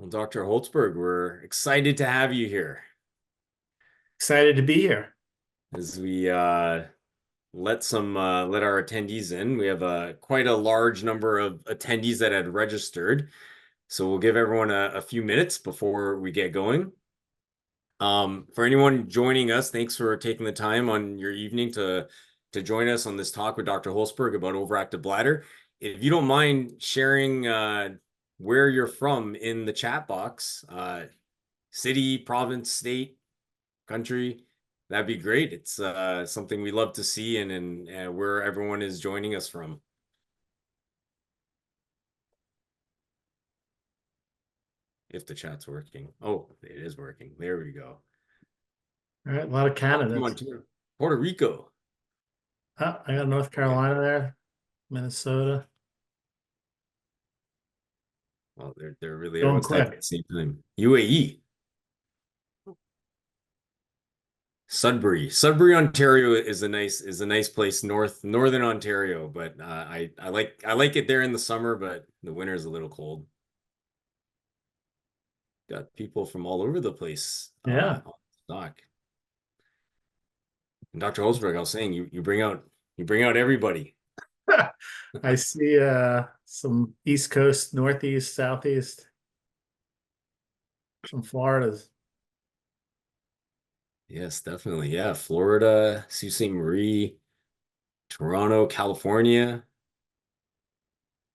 Well, Dr. Holzberg, we're excited to have you here Excited to be here. as we let our attendees in. We have quite a large number of attendees that had registered, so we'll give everyone a few minutes before we get going. For anyone joining us, thanks for taking the time on your evening to join us on this talk with Dr. Holzberg about overactive bladder. If you don't mind sharing where you're from in the chat box, city, province, state, country, that'd be great. It's something we love to see and where everyone is joining us from. If the chat's working. Oh, it is working. There we go. All right, a lot of candidates. Montana, Puerto Rico. Oh, I got North Okay. Carolina there, Minnesota. Well, they're really Going everyone's typing at quick. the same time. UAE. Sudbury, Ontario is a nice place, northern Ontario, but I like it there in the summer, but the winter is a little cold. Got people from all over the place Yeah. on stock. And Dr. Holzberg, I was saying you bring out everybody. I see some East Coast, Northeast, Southeast, some Floridas. Yes, definitely. Yeah, Florida, Sault Ste. Marie, Toronto, California.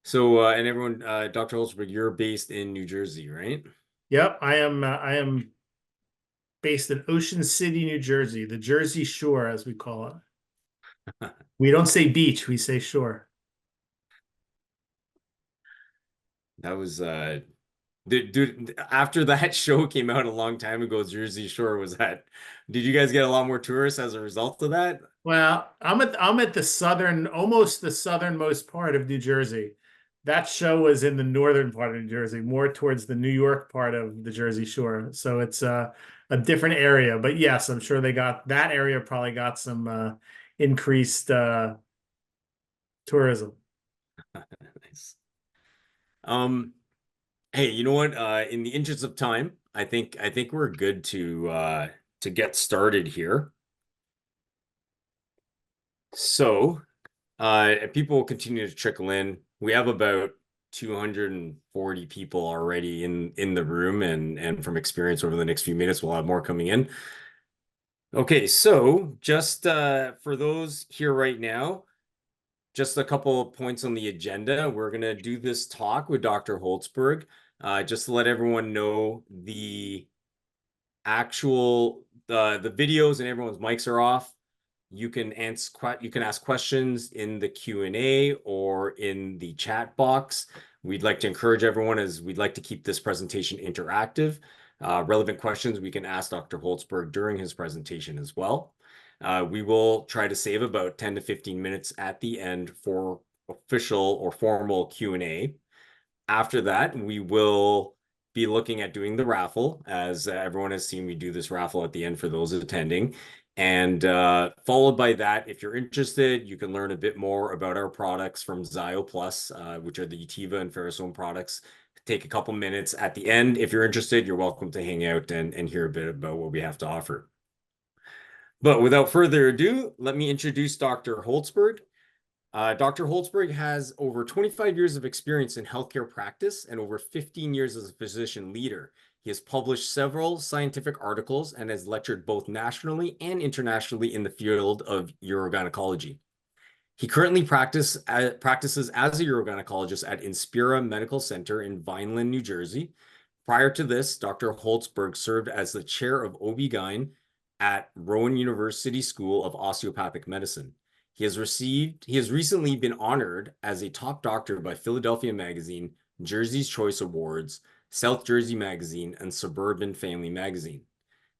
So and everyone, Dr. Holzberg, you're based in New Jersey, right? Yep, I am based in Ocean City, New Jersey, the Jersey Shore, as we call it. We don't say beach, we say shore. That was dude, after that show came out a long time ago, Jersey Shore did you guys get a lot more tourists as a result of that? Well, I'm at the southern, almost the southernmost part of New Jersey. That show was in the northern part of New Jersey, more towards the New York part of the Jersey Shore. So it's a different area. But yes, I'm sure they got that area probably got some increased tourism. Nice. Um, hey, you know what? In the interest of time, I think we're good to get started here. So, people will continue to trickle in. We have about 240 people already in the room, and from experience over the next few minutes, we'll have more coming in. Okay, so just for those here right now, just a couple of points on the agenda. We're going to do this talk with Dr. Holzberg, just to let everyone know the actual the videos and everyone's mics are off. You can ask questions in the Q&A or in the chat box. We'd like to encourage everyone as we'd like to keep this presentation interactive. Relevant questions we can ask Dr. Holzberg during his presentation as well. We will try to save about 10 to 15 minutes at the end for official or formal Q&A. After that, we will be looking at doing the raffle. As everyone has seen, we do this raffle at the end for those attending. And followed by that, if you're interested, you can learn a bit more about our products from Zio Plus, which are the Utiva and Ferrosome products. Take a couple minutes at the end. If you're interested, you're welcome to hang out and hear a bit about what we have to offer. But without further ado, let me introduce Dr. Holzberg. Dr. Holzberg has over 25 years of experience in healthcare practice and over 15 years as a physician leader. He has published several scientific articles and has lectured both nationally and internationally in the field of urogynecology. He currently practices as a urogynecologist at Inspira Medical Center in Vineland, New Jersey. Prior to this, Dr. Holzberg served as the chair of OB-GYN at Rowan University School of Osteopathic Medicine. He has recently been honored as a top doctor by Philadelphia Magazine, Jersey's Choice Awards, South Jersey Magazine, and Suburban Family Magazine.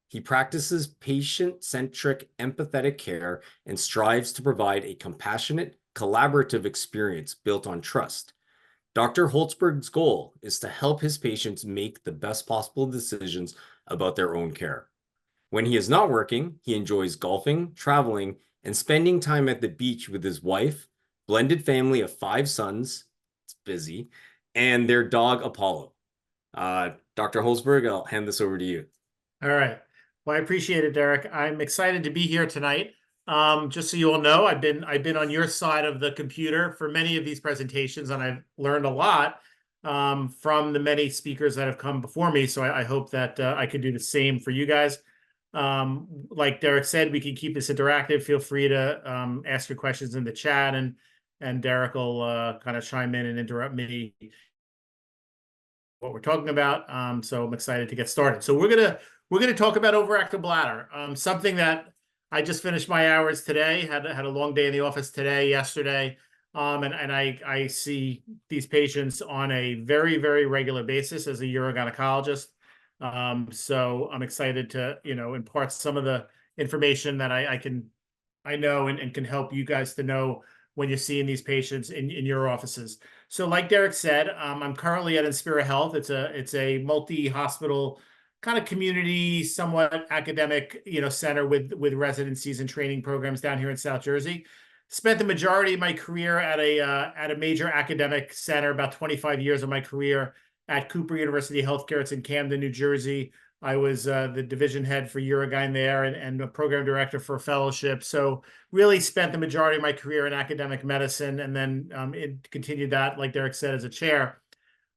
He practices patient-centric, empathetic care and strives to provide a compassionate, collaborative experience built on trust. Dr. Holzberg's goal is to help his patients make the best possible decisions about their own care. When he is not working, he enjoys golfing, traveling, and spending time at the beach with his wife, blended family of 5 sons, it's busy, and their dog Apollo. Dr. Dr. Holzberg, I'll hand this over to you. All right. Well, I appreciate it, Derek. I'm excited to be here tonight. Just so you all know, I've been on your side of the computer for many of these presentations, and I've learned a lot from the many speakers that have come before me. So I hope that I could do the same for you guys. Like Derek said, we can keep this interactive. Feel free to ask your questions in the chat, and Derek will kind of chime in and interrupt me what we're talking about. So I'm excited to get started. So we're gonna talk about overactive bladder, something that I just finished my hours today. Had a long day in the office today, yesterday, and I see these patients on a very, very regular basis as a urogynecologist. So I'm excited to impart some of the information that I know and can help you guys to know when you're seeing these patients in your offices. So like Derek said, I'm currently at Inspira Health. It's a multi-hospital kind of community, somewhat academic, center with residencies and training programs down here in South Jersey. Spent the majority of my career at a major academic center, about 25 years of my career at Cooper University Healthcare. It's in Camden, New Jersey. I was the division head for Urogyne there and a program director for a fellowship. So really spent the majority of my career in academic medicine, and then it continued that, like Derek said, as a chair.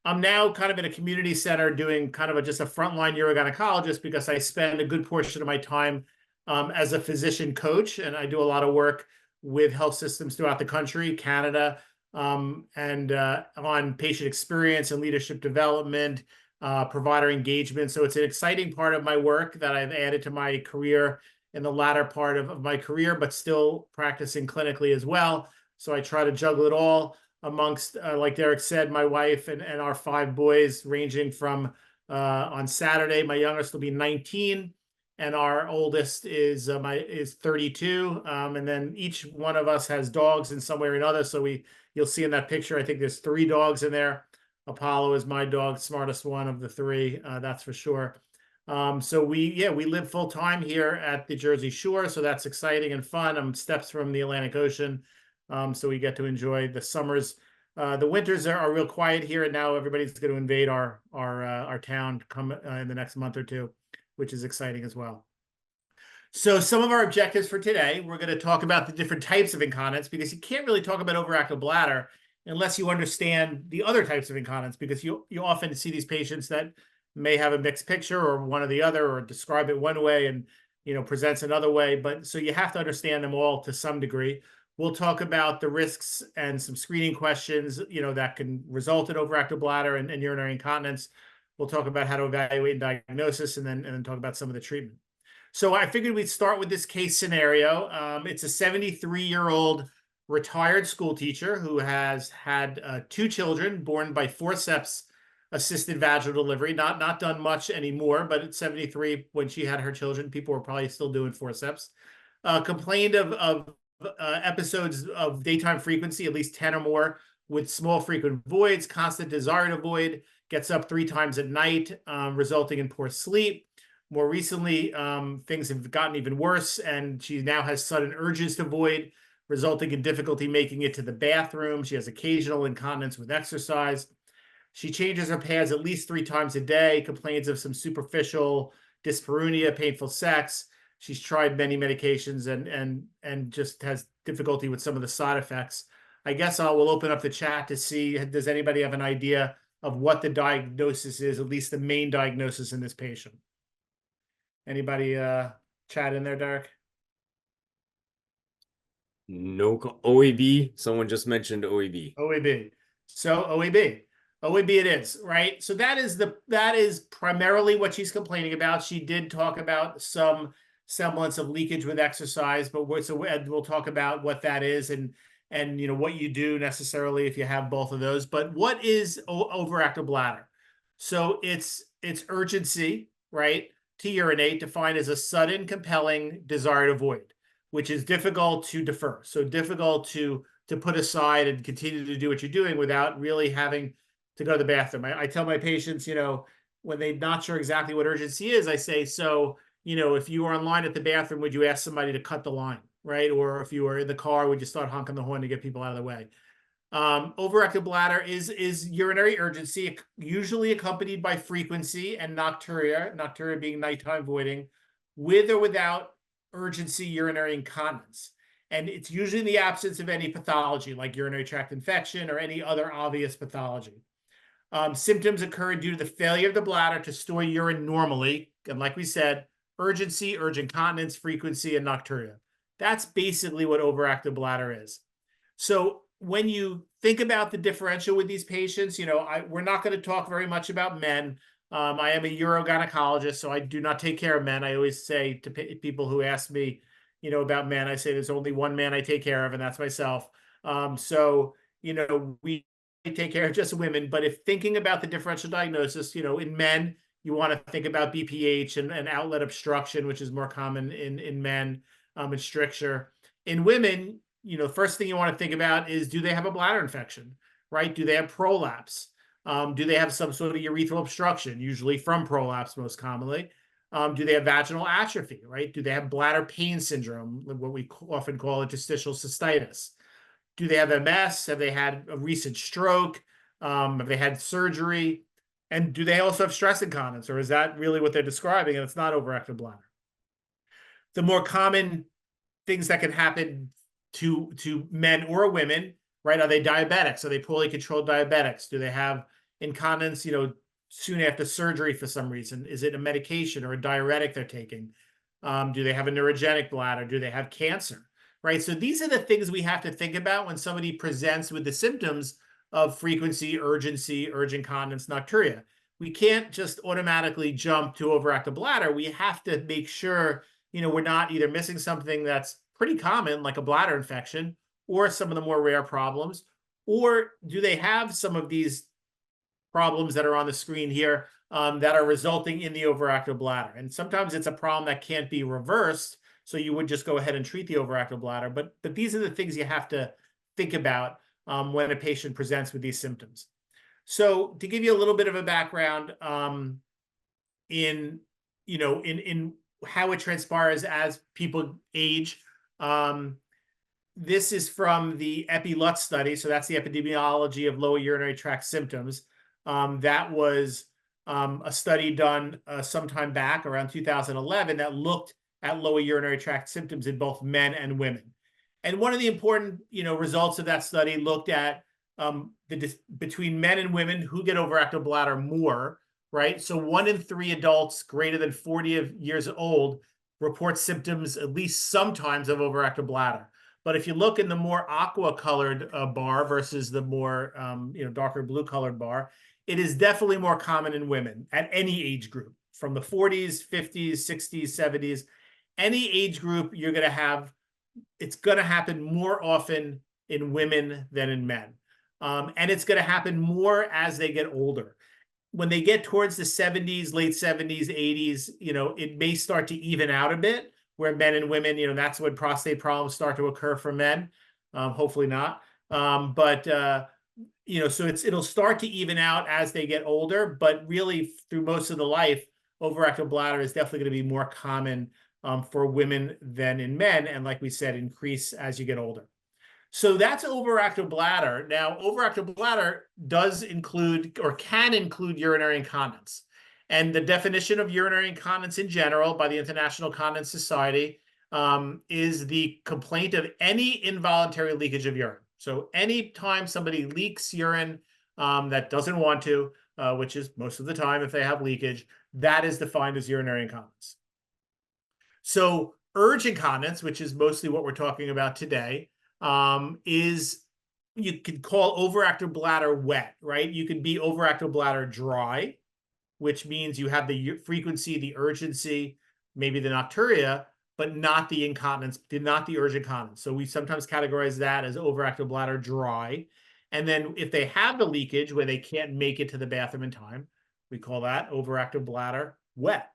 I'm now kind of in a community center doing kind of just a frontline urogynecologist because I spend a good portion of my time as a physician coach, and I do a lot of work with health systems throughout the country, Canada, and on patient experience and leadership development, provider engagement. So it's an exciting part of my work that I've added to my career in the latter part of my career, but still practicing clinically as well. So I try to juggle it all amongst, like Derek said, my wife and our 5 boys, ranging from on Saturday, my youngest will be 19, and our oldest is 32. And then each one of us has dogs in some way or another. So you'll see in that picture, I think there's 3 dogs in there. Apollo is my dog, smartest one of the 3, that's for sure. So we live full time here at the Jersey Shore, so that's exciting and fun. I'm steps from the Atlantic Ocean, so we get to enjoy the summers. The winters are real quiet here, and now everybody's going to invade our town come in the next month or 2, which is exciting as well. So some of our objectives for today, we're going to talk about the different types of incontinence, because you can't really talk about overactive bladder unless you understand the other types of incontinence, because you often see these patients that may have a mixed picture or one or the other, or describe it one way and presents another way. But so you have to understand them all to some degree. We'll talk about the risks and some screening questions that can result in overactive bladder and urinary incontinence. We'll talk about how to evaluate and diagnosis, and then talk about some of the treatment. So I figured we'd start with this case scenario. It's a 73-year-old retired school teacher who has had 2 children born by forceps assisted vaginal delivery. Not done much anymore, but at 73, when she had her children, people were probably still doing forceps. Complained of episodes of daytime frequency, at least 10 or more, with small frequent voids, constant desire to void, gets up 3 times at night, resulting in poor sleep. More recently, things have gotten even worse, and she now has sudden urges to void, resulting in difficulty making it to the bathroom. She has occasional incontinence with exercise. She changes her pads at least 3 times a day, complains of some superficial dyspareunia, painful sex. She's tried many medications and just has difficulty with some of the side effects. I guess we'll open up the chat to see, does anybody have an idea of what the diagnosis is, at least the main diagnosis in this patient? Anybody chat in there, Derek? No, OAB. Someone just mentioned OAB. OAB. So OAB. OAB it is, right? So that is primarily what she's complaining about. She did talk about some semblance of leakage with exercise, but we'll talk about what that is and what you do necessarily if you have both of those. But what is overactive bladder? So it's urgency, right, to urinate, defined as a sudden, compelling desire to void, which is difficult to defer. So difficult to put aside and continue to do what you're doing without really having to go to the bathroom. I tell my patients, when they're not sure exactly what urgency is, I say, so, if you were online at the bathroom, would you ask somebody to cut the line, right? Or if you were in the car, would you start honking the horn to get people out of the way? Overactive bladder is urinary urgency, usually accompanied by frequency and nocturia, nocturia being nighttime voiding, with or without urgency urinary incontinence. And it's usually in the absence of any pathology like urinary tract infection or any other obvious pathology. Symptoms occur due to the failure of the bladder to store urine normally. And like we said, urgency, urgent continence, frequency, and nocturia. That's basically what overactive bladder is. So when you think about the differential with these patients, we're not going to talk very much about men. I am a urogynecologist, so I do not take care of men. I always say to people who ask me, about men, I say there's only one man I take care of, and that's myself. We take care of just women. But if thinking about the differential diagnosis, in men, you want to think about BPH and outlet obstruction, which is more common in men, and stricture. In women, first thing you want to think about is, do they have a bladder infection, right? Do they have prolapse? Do they have some sort of urethral obstruction, usually from prolapse most commonly? Do they have vaginal atrophy, right? Do they have bladder pain syndrome, what we often call interstitial cystitis? Do they have MS? Have they had a recent stroke? Have they had surgery? And do they also have stress incontinence, or is that really what they're describing and it's not overactive bladder? The more common things that can happen to men or women, right? Are they diabetics? Are they poorly controlled diabetics? Do they have incontinence, soon after surgery for some reason? Is it a medication or a diuretic they're taking? Do they have a neurogenic bladder? Do they have cancer? Right? So these are the things we have to think about when somebody presents with the symptoms of frequency, urgency, urgent continence, nocturia. We can't just automatically jump to overactive bladder. We have to make sure, we're not either missing something that's pretty common, like a bladder infection, or some of the more rare problems, or do they have some of these problems that are on the screen here that are resulting in the overactive bladder? And sometimes it's a problem that can't be reversed, so you would just go ahead and treat the overactive bladder. But these are the things you have to think about when a patient presents with these symptoms. So to give you a little bit of a background in how it transpires as people age, this is from the EpiLUT study. So that's the epidemiology of lower urinary tract symptoms. That was a study done sometime back around 2011 that looked at lower urinary tract symptoms in both men and women. And one of the important, results of that study looked at between men and women who get overactive bladder more, right? So 1 in 3 adults greater than 40 years old report symptoms at least sometimes of overactive bladder. But if you look in the more aqua colored bar versus the more darker blue colored bar, it is definitely more common in women at any age group, from the 40s, 50s, 60s, 70s. Any age group, it's going to happen more often in women than in men. And it's going to happen more as they get older. When they get towards the 70s, late 70s, 80s, it may start to even out a bit, where men and women, that's when prostate problems start to occur for men. Hopefully not. So it'll start to even out as they get older, but really through most of the life, overactive bladder is definitely going to be more common for women than in men. And like we said, increase as you get older. So that's overactive bladder. Now, overactive bladder does include or can include urinary incontinence. And the definition of urinary incontinence in general by the International Continence Society is the complaint of any involuntary leakage of urine. So anytime somebody leaks urine that doesn't want to, which is most of the time if they have leakage, that is defined as urinary incontinence. So urge incontinence, which is mostly what we're talking about today, is you could call overactive bladder wet, right? You can be overactive bladder dry, which means you have the frequency, the urgency, maybe the nocturia, but not the incontinence, not the urge incontinence. So we sometimes categorize that as overactive bladder dry. And then if they have the leakage where they can't make it to the bathroom in time, we call that overactive bladder wet.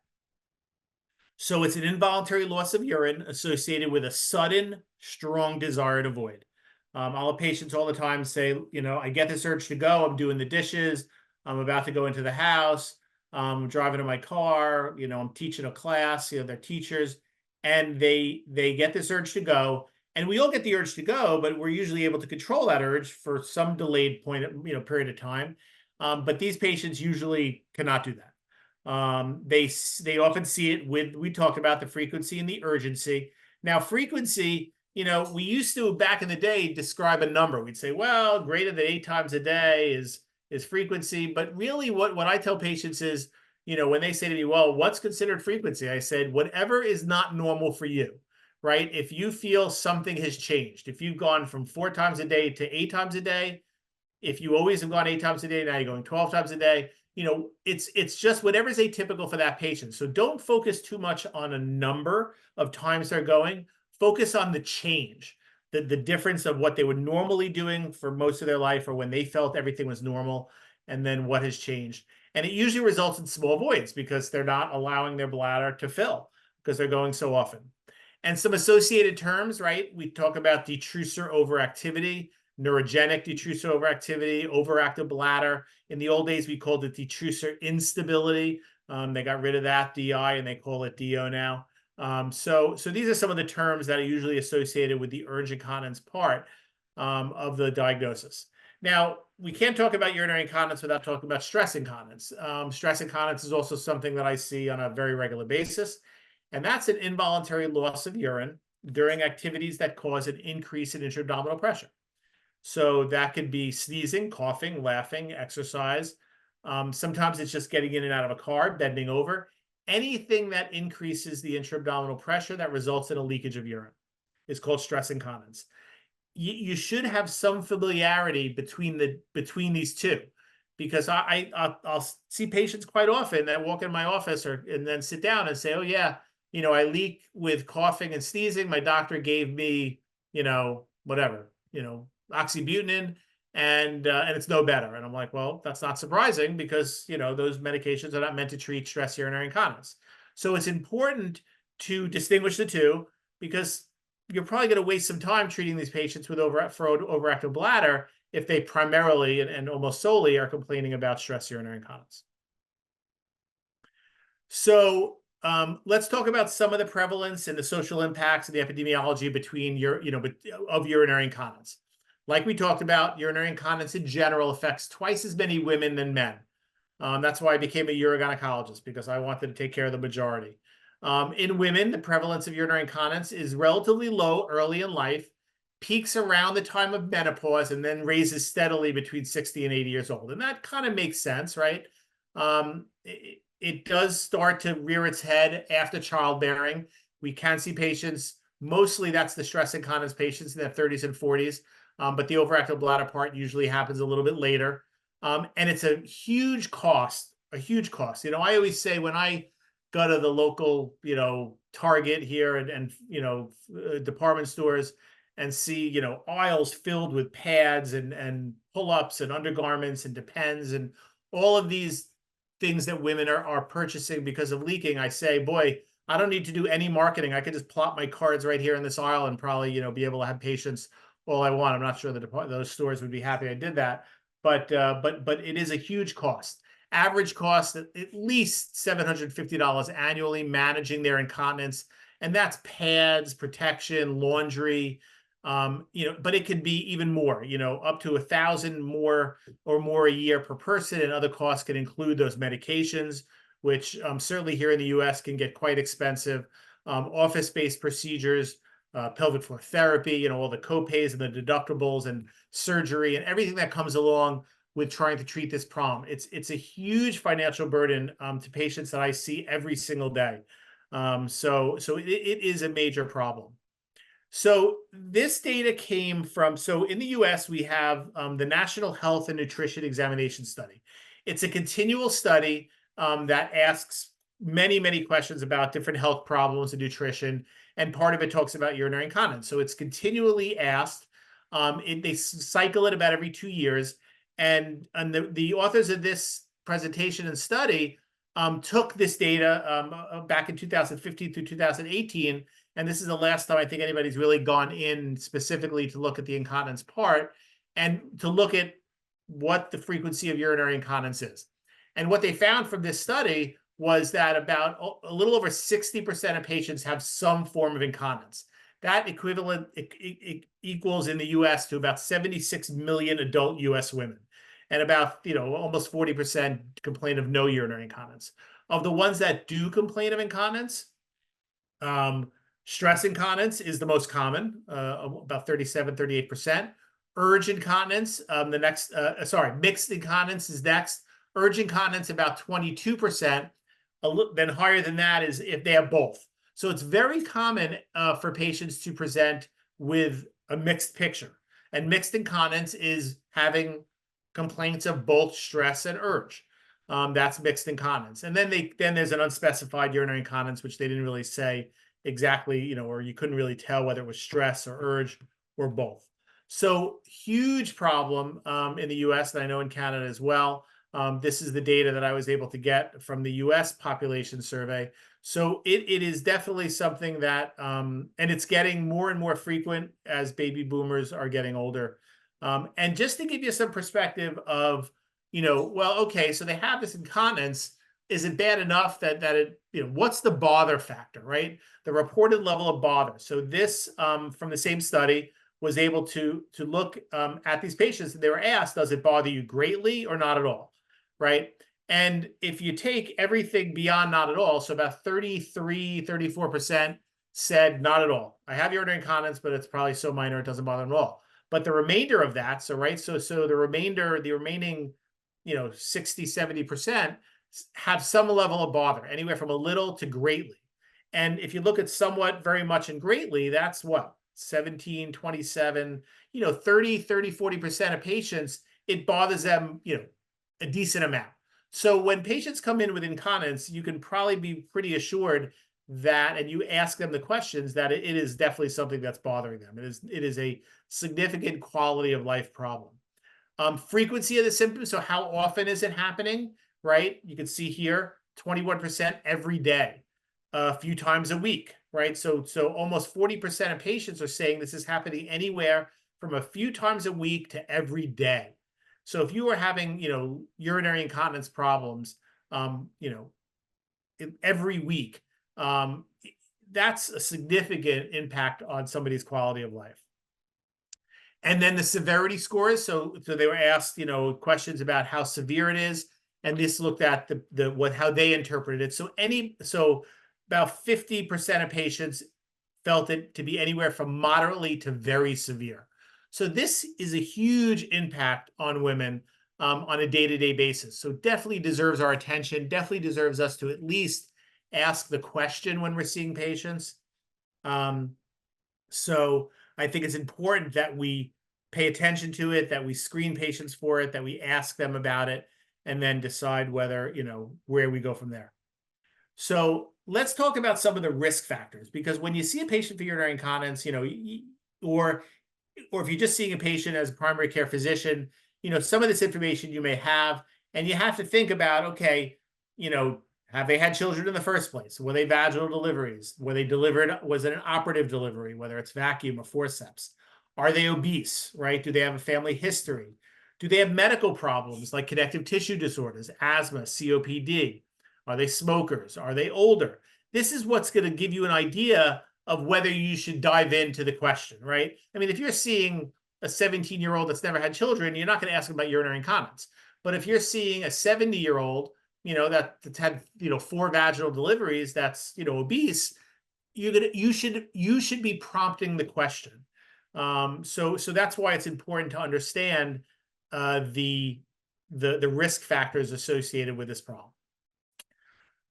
So it's an involuntary loss of urine associated with a sudden, strong desire to void. I'll have patients all the time say, I get this urge to go. I'm doing the dishes. I'm about to go into the house. I'm driving in my car. I'm teaching a class. They're teachers, and they get this urge to go, And we all get the urge to go, but we're usually able to control that urge for some delayed period of time. But these patients usually cannot do that. They often see it with, we talked about the frequency and the urgency. Now, frequency, we used to, back in the day, describe a number. We'd say, well, greater than 8 times a day is frequency. But really what I tell patients is, when they say to me, well, what's considered frequency? I said, whatever is not normal for you, right? If you feel something has changed, if you've gone from 4 times a day to 8 times a day, if you always have gone 8 times a day, now you're going 12 times a day, it's just whatever's atypical for that patient. So don't focus too much on a number of times they're going. Focus on the change, the difference of what they were normally doing for most of their life, or when they felt everything was normal, and then what has changed. And it usually results in small voids because they're not allowing their bladder to fill because they're going so often. And some associated terms, right? We talk about detrusor overactivity, neurogenic detrusor overactivity, overactive bladder. In the old days, we called it detrusor instability. They got rid of that DI and they call it DO now. So these are some of the terms that are usually associated with the urge incontinence part of the diagnosis. Now, we can't talk about urinary incontinence without talking about stress incontinence. Stress incontinence is also something that I see on a very regular basis, and that's an involuntary loss of urine during activities that cause an increase in intra-abdominal pressure. So that could be sneezing, coughing, laughing, exercise. Sometimes it's just getting in and out of a car, bending over. Anything that increases the intra-abdominal pressure that results in a leakage of urine is called stress incontinence. You should have some familiarity between these two, because I'll see patients quite often that walk in my office and then sit down and say, oh yeah, I leak with coughing and sneezing. My doctor gave me, whatever, oxybutynin, and it's no better. And I'm like, well, that's not surprising because, those medications are not meant to treat stress urinary incontinence. So it's important to distinguish the two, because you're probably going to waste some time treating these patients with overactive bladder if they primarily and almost solely are complaining about stress urinary incontinence. So let's talk about some of the prevalence and the social impacts and the epidemiology of urinary incontinence. Like we talked about, urinary incontinence in general affects twice as many women than men. That's why I became a urogynecologist, because I wanted to take care of the majority. In women, the prevalence of urinary incontinence is relatively low early in life, peaks around the time of menopause, and then raises steadily between 60 and 80 years old. And that kind of makes sense, right? It does start to rear its head after childbearing. We can see patients, mostly that's the stress incontinence patients in their 30s and 40s, but the overactive bladder part usually happens a little bit later. And it's a huge cost, I always say when I go to the local, Target here and department stores and see, aisles filled with pads and pull-ups and undergarments and Depends and all of these things that women are purchasing because of leaking, I say, boy, I don't need to do any marketing. I could just plop my cards right here in this aisle and probably, be able to have patients all I want. I'm not sure that those stores would be happy I did that, but it is a huge cost. Average cost at least $750 annually managing their incontinence, and that's pads, protection, laundry, but it could be even more, up to $1,000 more a year per person, and other costs can include those medications, which certainly here in the US can get quite expensive. Office-based procedures, pelvic floor therapy, all the copays and the deductibles and surgery and everything that comes along with trying to treat this problem. It's a huge financial burden to patients that I see every single day. So it is a major problem. So this data came from, so in the US, we have the National Health and Nutrition Examination Study. It's a continual study that asks many, many questions about different health problems and nutrition, and part of it talks about urinary incontinence. So it's continually asked. They cycle it about every 2 years, and the authors of this presentation and study took this data back in 2015 through 2018, and this is the last time I think anybody's really gone in specifically to look at the incontinence part and to look at what the frequency of urinary incontinence is. And what they found from this study was that about a little over 60% of patients have some form of incontinence. That equivalent equals in the US to about 76 million adult US women. And about, almost 40% complain of no urinary incontinence. Of the ones that do complain of incontinence, stress incontinence is the most common, about 37-38%. Urge incontinence, mixed incontinence is next. Urge incontinence, about 22%. Then higher than that is if they have both. So it's very common for patients to present with a mixed picture. And mixed incontinence is having complaints of both stress and urge. That's mixed incontinence. And then there's an unspecified urinary incontinence, which they didn't really say exactly, or you couldn't really tell whether it was stress or urge or both. So huge problem in the US, and I know in Canada as well. This is the data that I was able to get from the US population survey. So it is definitely something that, and it's getting more and more frequent as baby boomers are getting older. And just to give you some perspective of, well, okay, so they have this incontinence. Is it bad enough that it, what's the bother factor, right? The reported level of bother. So this, from the same study, was able to look at these patients, and they were asked, does it bother you greatly or not at all, right? And if you take everything beyond not at all, so about 33-34% said not at all. I have urinary incontinence, but it's probably so minor it doesn't bother them at all. But the remainder of that, so the remaining 60-70% have some level of bother, anywhere from a little to greatly. And if you look at somewhat, very much, and greatly, that's what, 17, 27, 30-40% of patients, it bothers them, a decent amount. So when patients come in with incontinence, you can probably be pretty assured that, and you ask them the questions, that it is definitely something that's bothering them. It is a significant quality of life problem. Frequency of the symptoms, so how often is it happening, right? You can see here, 21% every day, a few times a week, right? So almost 40% of patients are saying this is happening anywhere from a few times a week to every day. So if you are having, urinary incontinence problems, every week, that's a significant impact on somebody's quality of life. And then the severity scores. So they were asked, questions about how severe it is, and this looked at how they interpreted it. So about 50% of patients felt it to be anywhere from moderately to very severe. So this is a huge impact on women on a day-to-day basis. So definitely deserves our attention, definitely deserves us to at least ask the question when we're seeing patients. So I think it's important that we pay attention to it, that we screen patients for it, that we ask them about it, and then decide whether, where we go from there. So let's talk about some of the risk factors, because when you see a patient for urinary incontinence, or if you're just seeing a patient as a primary care physician, some of this information you may have, and you have to think about, okay, have they had children in the first place? Were they vaginal deliveries? Were they delivered? Was it an operative delivery, whether it's vacuum or forceps? Are they obese, right? Do they have a family history? Do they have medical problems like connective tissue disorders, asthma, COPD? Are they smokers? Are they older? This is what's going to give you an idea of whether you should dive into the question, right? I mean, if you're seeing a 17-year-old that's never had children, you're not going to ask them about urinary incontinence. But if you're seeing a 70-year-old, that's had 4 vaginal deliveries, that's obese, you should be prompting the question. So that's why it's important to understand the risk factors associated with this problem.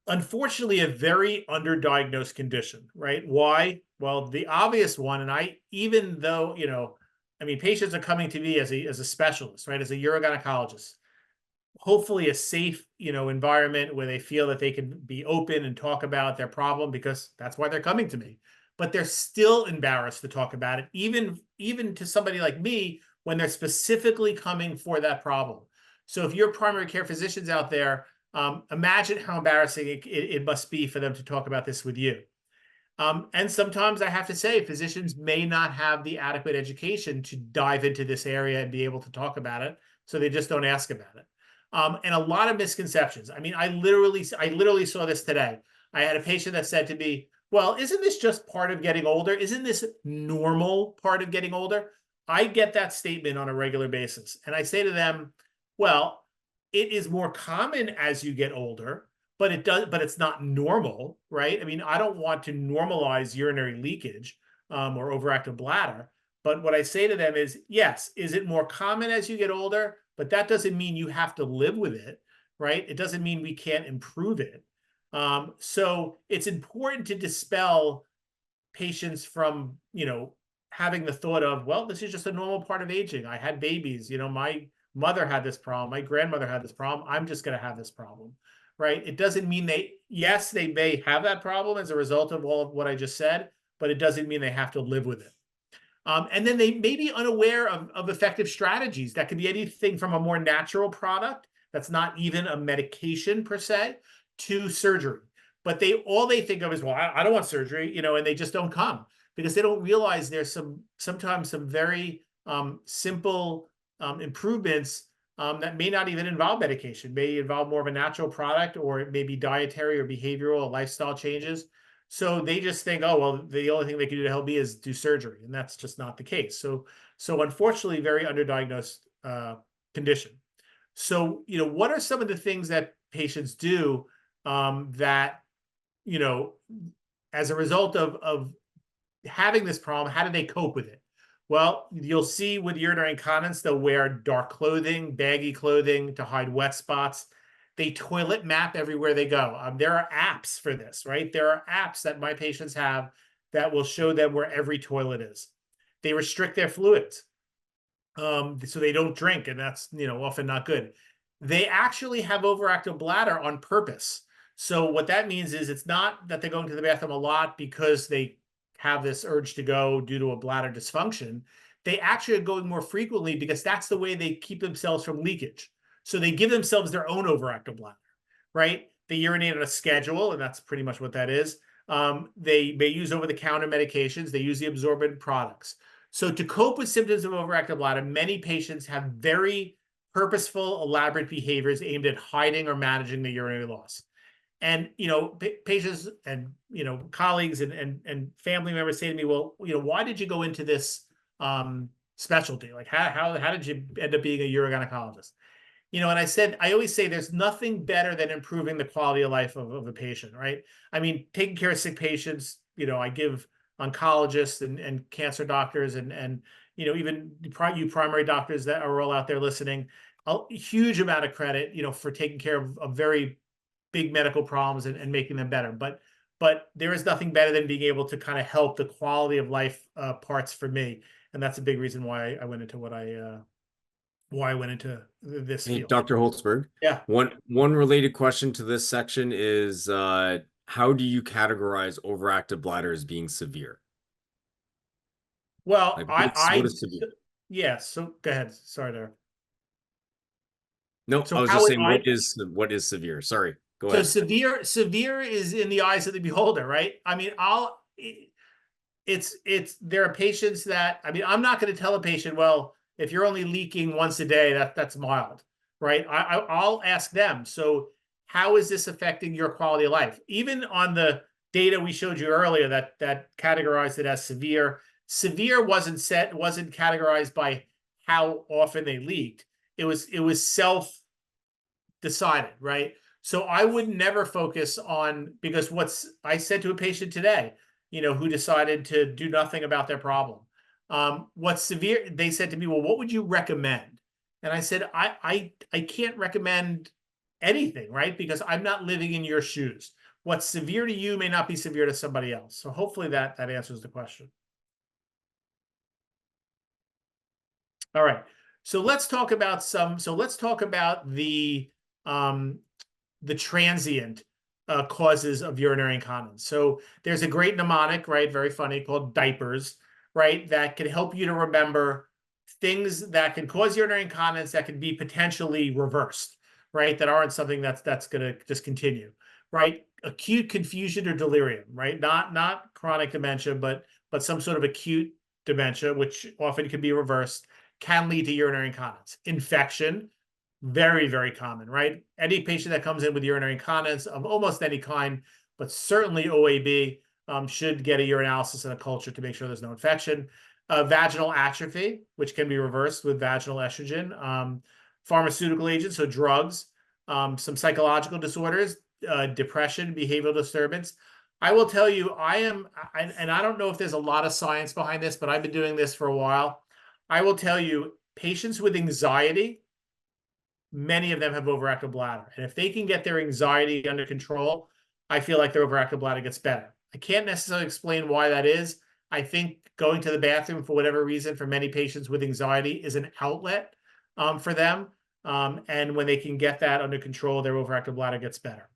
Unfortunately, a very underdiagnosed condition, right? Why? Well, the obvious one, and even though, patients are coming to me as a specialist, right? As a urogynecologist, hopefully a safe, environment where they feel that they can be open and talk about their problem, because that's why they're coming to me. But they're still embarrassed to talk about it, even to somebody like me, when they're specifically coming for that problem. So if you're primary care physicians out there, imagine how embarrassing it must be for them to talk about this with you. And sometimes I have to say, physicians may not have the adequate education to dive into this area and be able to talk about it, so they just don't ask about it. And a lot of misconceptions. I mean, I literally saw this today. I had a patient that said to me, well, isn't this just part of getting older? Isn't this normal part of getting older? I get that statement on a regular basis. And I say to them, well, it is more common as you get older, but it's not normal, right? I mean, I don't want to normalize urinary leakage or overactive bladder. But what I say to them is, yes, is it more common as you get older? But that doesn't mean you have to live with it, right? It doesn't mean we can't improve it. So it's important to dispel patients from, having the thought of, well, this is just a normal part of aging. I had babies, my mother had this problem, my grandmother had this problem. I'm just going to have this problem, right? It doesn't mean yes, they may have that problem as a result of all of what I just said, but it doesn't mean they have to live with it. And then they may be unaware of effective strategies. That could be anything from a more natural product that's not even a medication per se to surgery. But all they think of is, well, I don't want surgery, and they just don't come because they don't realize there's sometimes some very simple improvements that may not even involve medication, may involve more of a natural product, or it may be dietary or behavioral or lifestyle changes. So they just think, oh, well, the only thing they can do to help me is do surgery. And that's just not the case. So unfortunately, very underdiagnosed condition. So, what are some of the things that patients do that, as a result of having this problem, how do they cope with it? Well, you'll see with urinary incontinence, they'll wear dark clothing, baggy clothing to hide wet spots. They toilet map everywhere they go. There are apps for this, right? There are apps that my patients have that will show them where every toilet is. They restrict their fluids so they don't drink, and that's often not good. They actually have overactive bladder on purpose. So what that means is it's not that they're going to the bathroom a lot because they have this urge to go due to a bladder dysfunction. They actually are going more frequently because that's the way they keep themselves from leakage. So they give themselves their own overactive bladder, right? They urinate on a schedule, and that's pretty much what that is. They may use over-the-counter medications. They use the absorbent products. So to cope with symptoms of overactive bladder, many patients have very purposeful, elaborate behaviors aimed at hiding or managing the urinary loss. And, patients and, colleagues and family members say to me, well, why did you go into this specialty? Like, how did you end up being a urogynecologist? And I always say there's nothing better than improving the quality of life of a patient, right? I mean, taking care of sick patients, I give oncologists and cancer doctors and even you primary doctors that are all out there listening, a huge amount of credit, for taking care of very big medical problems and making them better. But there is nothing better than being able to kind of help the quality of life parts for me. And that's a big reason why I went into why I went into this Hey, field. Dr. Holzberg. Yeah. One related question to this section is how do you categorize overactive bladder as being severe? Well, Like what is severe? yeah. So go ahead. Sorry there. No, So I was how just would saying what is severe? Sorry, go so ahead. severe is in the eyes of the beholder, right? I mean, there are patients that, I mean, I'm not going to tell a patient, well, if you're only leaking once a day, that's mild, right? I'll ask them, so how is this affecting your quality of life? Even on the data we showed you earlier that categorized it as severe, wasn't categorized by how often they leaked. It was self decided, right? So I would never focus on, because I said to a patient today, who decided to do nothing about their problem. What's severe, they said to me, well, what would you recommend? And I said, I can't recommend anything, right? Because I'm not living in your shoes. What's severe to you may not be severe to somebody else. So hopefully that answers the question. All right. So let's talk about the transient causes of urinary incontinence. So there's a great mnemonic, right? Very funny, called diapers, right? That can help you to remember things that can cause urinary incontinence that can be potentially reversed, right? That aren't something that's going to just continue, right? Acute confusion or delirium, right? Not chronic dementia, but some sort of acute dementia, which often can be reversed, can lead to urinary incontinence. Infection, very, very common, right? Any patient that comes in with urinary incontinence of almost any kind, but certainly OAB, should get a urinalysis and a culture to make sure there's no infection. Vaginal atrophy, which can be reversed with vaginal estrogen. Pharmaceutical agents, so drugs. Some psychological disorders, depression, behavioral disturbance. I will tell you, and I don't know if there's a lot of science behind this, but I've been doing this for a while. I will tell you, patients with anxiety, many of them have overactive bladder. And if they can get their anxiety under control, I feel like their overactive bladder gets better. I can't necessarily explain why that is. I think going to the bathroom for whatever reason for many patients with anxiety is an outlet for them. And when they can get that under control, their overactive bladder gets better.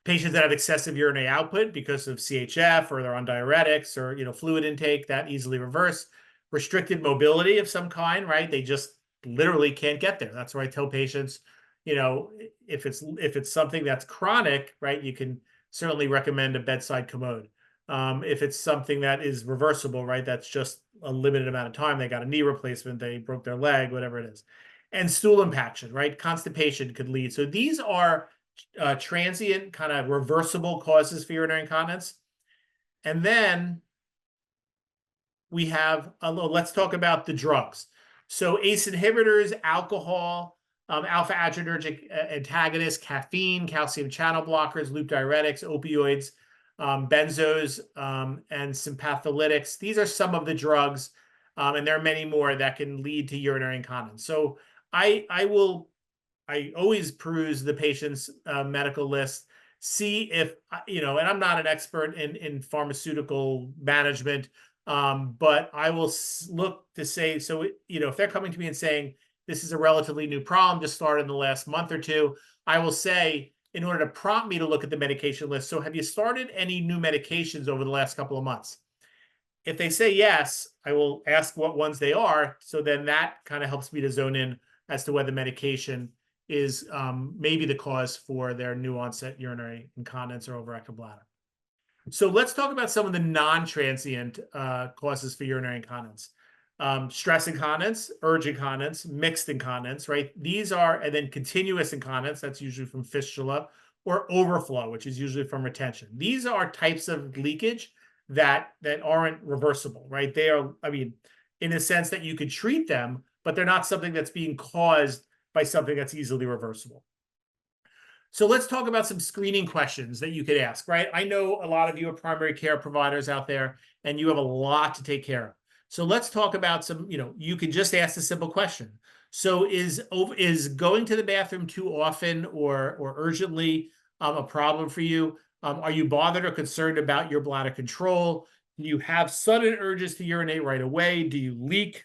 Patients that have excessive urinary output because of CHF or they're on diuretics or fluid intake, that easily reverse. Restricted mobility of some kind, right? They just literally can't get there. That's why I tell patients, if it's something that's chronic, right, you can certainly recommend a bedside commode. If it's something that is reversible, right, that's just a limited amount of time. They got a knee replacement, they broke their leg, whatever it is. And stool impaction, right? Constipation could lead. So these are transient, kind of reversible causes for urinary incontinence. And then we have, let's talk about the drugs. So ACE inhibitors, alcohol, alpha adrenergic antagonists, caffeine, calcium channel blockers, loop diuretics, opioids, benzos, and sympatholytics. These are some of the drugs, and there are many more that can lead to urinary incontinence. So I always peruse the patient's medical list, see if, and I'm not an expert in pharmaceutical management, but I will look to say, so, if they're coming to me and saying, this is a relatively new problem, just started in the last month or two, I will say, in order to prompt me to look at the medication list, so have you started any new medications over the last couple of months? If they say yes, I will ask what ones they are. So then that kind of helps me to zone in as to whether medication is maybe the cause for their new onset urinary incontinence or overactive bladder. So let's talk about some of the non-transient causes for urinary incontinence. Stress incontinence, urge incontinence, mixed incontinence, right? These are, and then continuous incontinence, that's usually from fistula, or overflow, which is usually from retention. These are types of leakage that aren't reversible, right? They are, in a sense that you could treat them, but they're not something that's being caused by something that's easily reversible. So let's talk about some screening questions that you could ask, right? I know a lot of you are primary care providers out there, and you have a lot to take care of. So let's talk about some, you can just ask a simple question. So is going to the bathroom too often or urgently a problem for you? Are you bothered or concerned about your bladder control? Do you have sudden urges to urinate right away? Do you leak?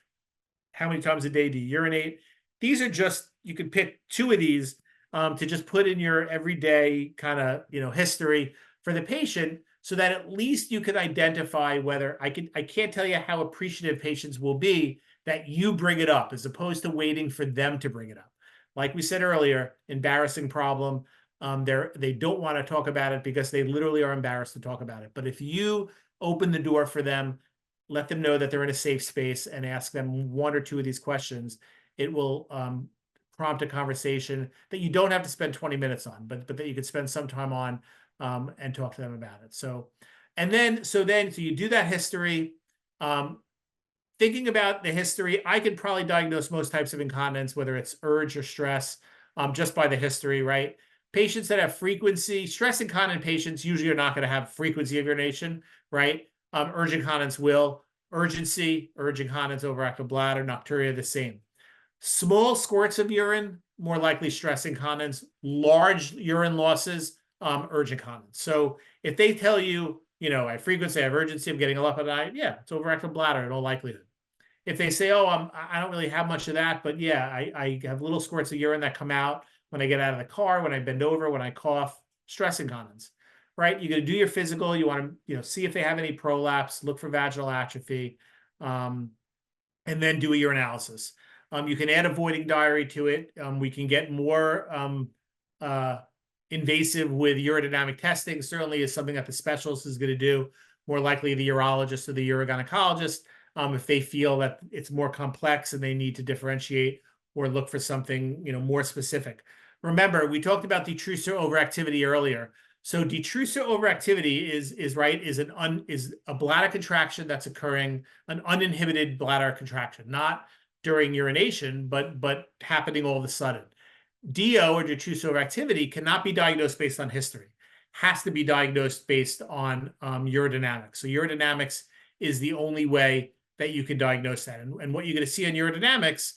How many times a day do you urinate? These are just, you could pick two of these to just put in your everyday kind of, history for the patient, so that at least you can identify whether I can't tell you how appreciative patients will be that you bring it up, as opposed to waiting for them to bring it up. Like we said earlier, embarrassing problem. They don't want to talk about it because they literally are embarrassed to talk about it. But if you open the door for them, let them know that they're in a safe space, and ask them one or two of these questions, it will prompt a conversation that you don't have to spend 20 minutes on, but that you could spend some time on and talk to them about it. So you do that history. Thinking about the history, I could probably diagnose most types of incontinence, whether it's urge or stress, just by the history, right? Patients that have frequency, stress incontinent patients usually are not going to have frequency of urination, right? Urge incontinence will. Urgency, urge incontinence, overactive bladder, nocturia, the same. Small squirts of urine, more likely stress incontinence. Large urine losses, urge incontinence. So if they tell you, I have frequency, I have urgency, I'm getting up at night, yeah, it's overactive bladder in all likelihood. If they say, oh, I don't really have much of that, but yeah, I have little squirts of urine that come out when I get out of the car, when I bend over, when I cough, stress incontinence, right? You're going to do your physical. You want to, see if they have any prolapse, look for vaginal atrophy, and then do a urinalysis. You can add a voiding diary to it. We can get more invasive with urodynamic testing. Certainly is something that the specialist is going to do, more likely the urologist or the urogynecologist, if they feel that it's more complex and they need to differentiate or look for something more specific. Remember, we talked about the detrusor overactivity earlier. So detrusor overactivity is a bladder contraction that's occurring, an uninhibited bladder contraction, not during urination, but happening all of a sudden. DO, or detrusor overactivity, cannot be diagnosed based on history. Has to be diagnosed based on urodynamics. So urodynamics is the only way that you can diagnose that. And what you're going to see on urodynamics,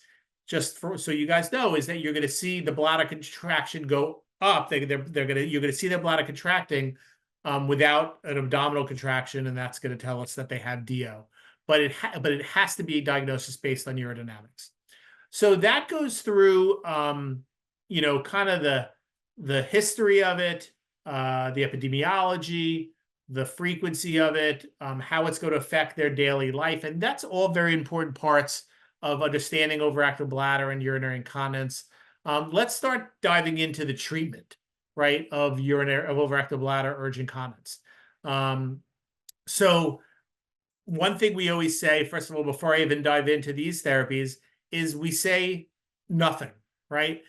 so you guys know, is that you're going to see the bladder contraction go up. You're going to see their bladder contracting without an abdominal contraction, and that's going to tell us that they have DO. But it has to be a diagnosis based on urodynamics. So that goes through kind of the history of it, the epidemiology, the frequency of it, how it's going to affect their daily life. And that's all very important parts of understanding overactive bladder and urinary incontinence. Let's start diving into the treatment, right, of overactive bladder urge incontinence. So one thing we always say, first of all, before I even dive into these therapies, is we say nothing, right?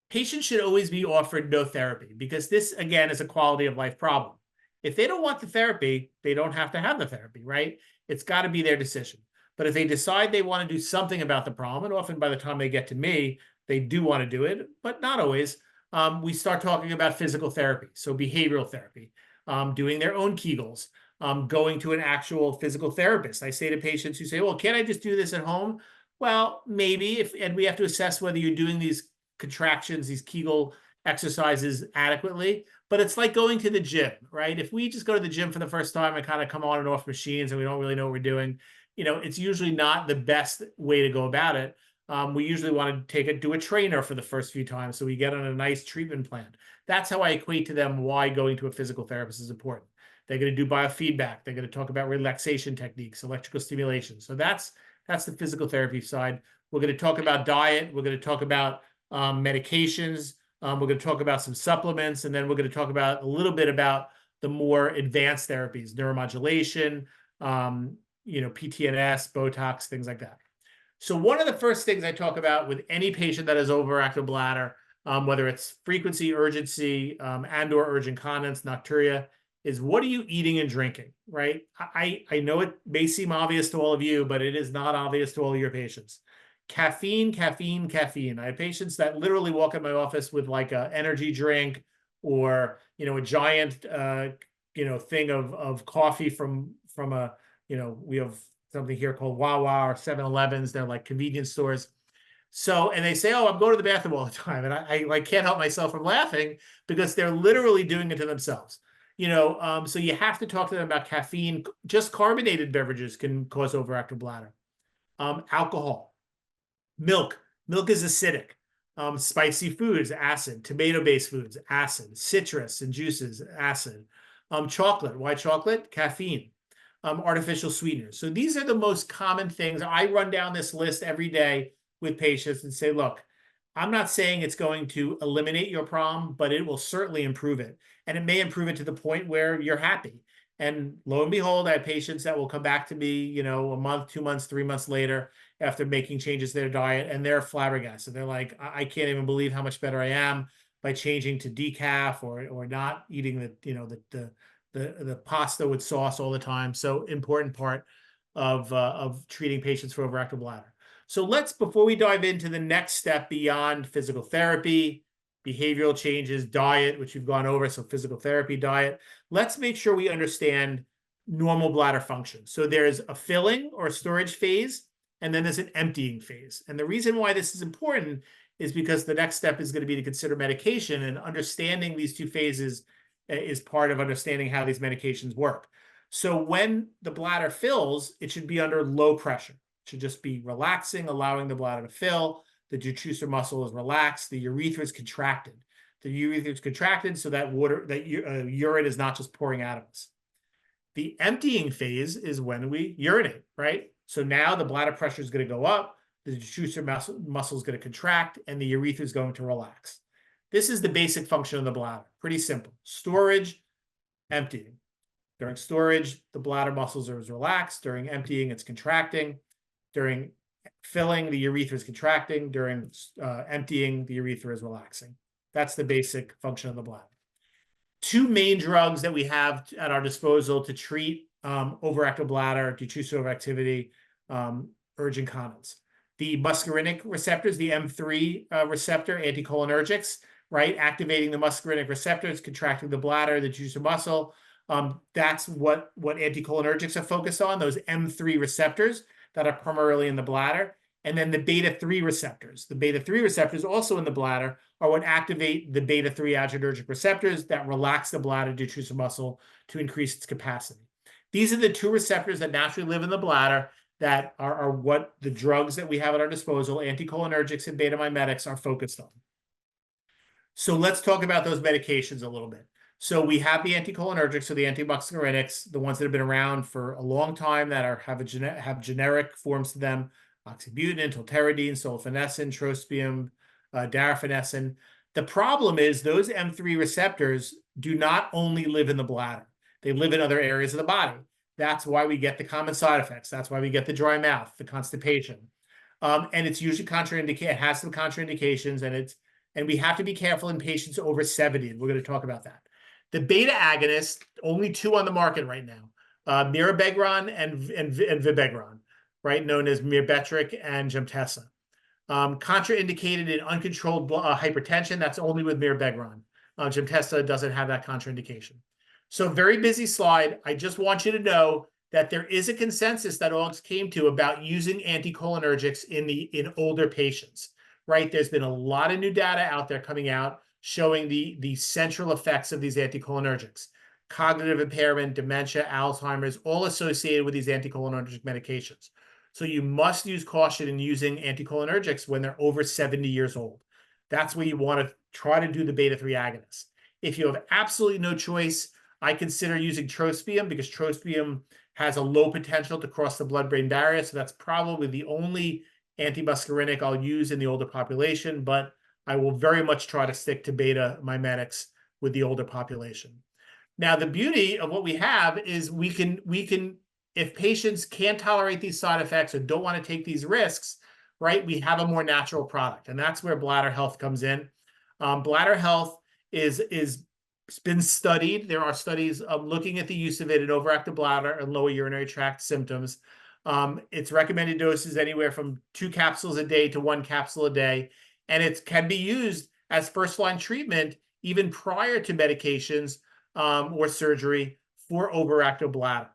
Patients should always be offered no therapy, because this, again, is a quality of life problem. If they don't want the therapy, they don't have to have the therapy, right? It's got to be their decision. But if they decide they want to do something about the problem, and often by the time they get to me, they do want to do it, but not always, we start talking about physical therapy. So behavioral therapy, doing their own Kegels, going to an actual physical therapist. I say to patients who say, well, can't I just do this at home? Well, maybe, and we have to assess whether you're doing these contractions, these Kegel exercises adequately. But it's like going to the gym, right? If we just go to the gym for the first time and kind of come on and off machines and we don't really know what we're doing, it's usually not the best way to go about it. We usually want to do a trainer for the first few times, so we get on a nice treatment plan. That's how I equate to them why going to a physical therapist is important. They're going to do biofeedback. They're going to talk about relaxation techniques, electrical stimulation. So that's the physical therapy side. We're going to talk about diet. We're going to talk about medications. We're going to talk about some supplements, and then we're going to talk about a little bit about the more advanced therapies, neuromodulation, PTNS, Botox, things like that. So one of the first things I talk about with any patient that has overactive bladder, whether it's frequency, urgency, and or urge incontinence, nocturia, is what are you eating and drinking, right? I know it may seem obvious to all of you, but it is not obvious to all of your patients. Caffeine, caffeine, caffeine. I have patients that literally walk in my office with like an energy drink or, a giant, thing of coffee from a, we have something here called Wawa or 7-Elevens. They're like convenience stores. So, and they say, oh, I'm going to the bathroom all the time. And I can't help myself from laughing because they're literally doing it to themselves. So you have to talk to them about caffeine. Just carbonated beverages can cause overactive bladder. Alcohol, milk is acidic. Spicy foods, acid. Tomato-based foods, acid. Citrus and juices, acid. Chocolate, why chocolate? Caffeine. Artificial sweeteners. So these are the most common things. I run down this list every day with patients and say, look, I'm not saying it's going to eliminate your problem, but it will certainly improve it. And it may improve it to the point where you're happy. And lo and behold, I have patients that will come back to me, a month, 2 months, 3 months later after making changes to their diet, and they're flabbergasted. They're like, I can't even believe how much better I am by changing to decaf or not eating the pasta with sauce all the time. So important part of treating patients for overactive bladder. So before we dive into the next step beyond physical therapy, behavioral changes, diet, which we've gone over, so physical therapy, diet, let's make sure we understand normal bladder function. So there's a filling or storage phase, and then there's an emptying phase. And the reason why this is important is because the next step is going to be to consider medication, and understanding these two phases is part of understanding how these medications work. So when the bladder fills, it should be under low pressure. It should just be relaxing, allowing the bladder to fill. The detrusor muscle is relaxed. The urethra is contracted. The urethra is contracted so that urine is not just pouring out of us. The emptying phase is when we urinate, right? So now the bladder pressure is going to go up. The detrusor muscle is going to contract, and the urethra is going to relax. This is the basic function of the bladder. Pretty simple. Storage, emptying. During storage, the bladder muscles are relaxed. During emptying, it's contracting. During filling, the urethra is contracting. During emptying, the urethra is relaxing. That's the basic function of the bladder. two main drugs that we have at our disposal to treat overactive bladder, decreased overactivity, urge incontinence. The muscarinic receptors, the M3 receptor, anticholinergics, right? Activating the muscarinic receptors, contracting the bladder, the juicer muscle. That's what anticholinergics are focused on, those M3 receptors that are primarily in the bladder. And then the beta-3 receptors. The beta-3 receptors also in the bladder are what activate the beta-3 adrenergic receptors that relax the bladder detrusor muscle to increase its capacity. These are the two receptors that naturally live in the bladder that are what the drugs that we have at our disposal, anticholinergics and beta-mimetics, are focused on. So let's talk about those medications a little bit. So we have the anticholinergics, so the antimuscarinics, the ones that have been around for a long time that have generic forms to them: oxybutynin, tolterodine, sulfanescin, trospium, darafenecin. The problem is those M3 receptors do not only live in the bladder. They live in other areas of the body. That's why we get the common side effects. That's why we get the dry mouth, the constipation. And it's usually contraindicated. It has some contraindications, and we have to be careful in patients over 70. And we're going to talk about that. The beta agonists, only two on the market right now, mirabegron and vibegron, right, known as Myrbetriq and Gemtesa. Contraindicated in uncontrolled hypertension, that's only with mirabegron. Gemtesa doesn't have that contraindication. So very busy slide. I just want you to know that there is a consensus that all came to about using anticholinergics in older patients, right? There's been a lot of new data out there coming out showing the central effects of these anticholinergics. Cognitive impairment, dementia, Alzheimer's, all associated with these anticholinergic medications. So you must use caution in using anticholinergics when they're over 70 years old. That's where you want to try to do the beta-3 agonists. If you have absolutely no choice, I consider using trospium because trospium has a low potential to cross the blood-brain barrier. So that's probably the only antimuscarinic I'll use in the older population, but I will very much try to stick to beta mimetics with the older population. Now, the beauty of what we have is we can, if patients can't tolerate these side effects or don't want to take these risks, right, we have a more natural product. And that's where bladder health comes in. Bladder health is been studied. There are studies looking at the use of it in overactive bladder and lower urinary tract symptoms. Its recommended doses anywhere from 2 capsules a day to 1 capsule a day. And it can be used as first-line treatment even prior to medications or surgery for overactive bladder.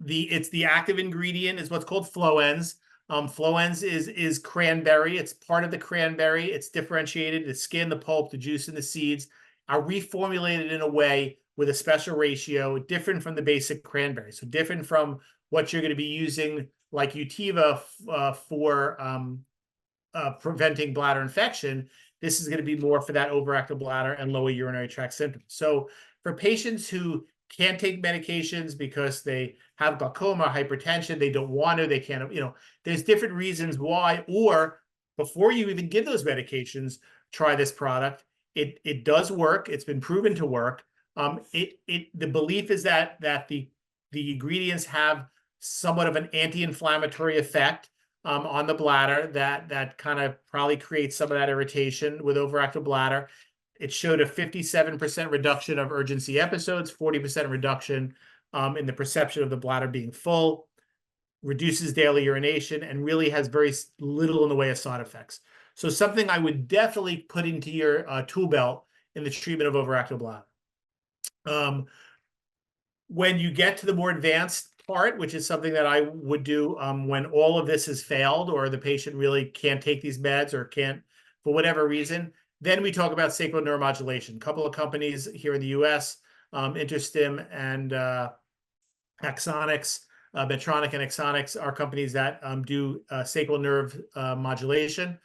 It's the active ingredient is what's called Floens. Floens is cranberry. It's part of the cranberry. It's differentiated. The skin, the pulp, the juice, and the seeds are reformulated in a way with a special ratio different from the basic cranberry. So different from what you're going to be using like Utiva for preventing bladder infection. This is going to be more for that overactive bladder and lower urinary tract symptoms. So for patients who can't take medications because they have glaucoma, hypertension, they don't want to, they can't, there's different reasons why, or before you even give those medications, try this product. It does work. It's been proven to work. The belief is that the ingredients have somewhat of an anti-inflammatory effect on the bladder that kind of probably creates some of that irritation with overactive bladder. It showed a 57% reduction of urgency episodes, 40% reduction in the perception of the bladder being full, reduces daily urination, and really has very little in the way of side effects. So something I would definitely put into your tool belt in the treatment of overactive bladder. When you get to the more advanced part, which is something that I would do when all of this has failed or the patient really can't take these meds or can't for whatever reason, then we talk about sacral neuromodulation. A couple of companies here in the US, Interstim and Axonics, Medtronic and Axonics are companies that do sacral nerve modulation,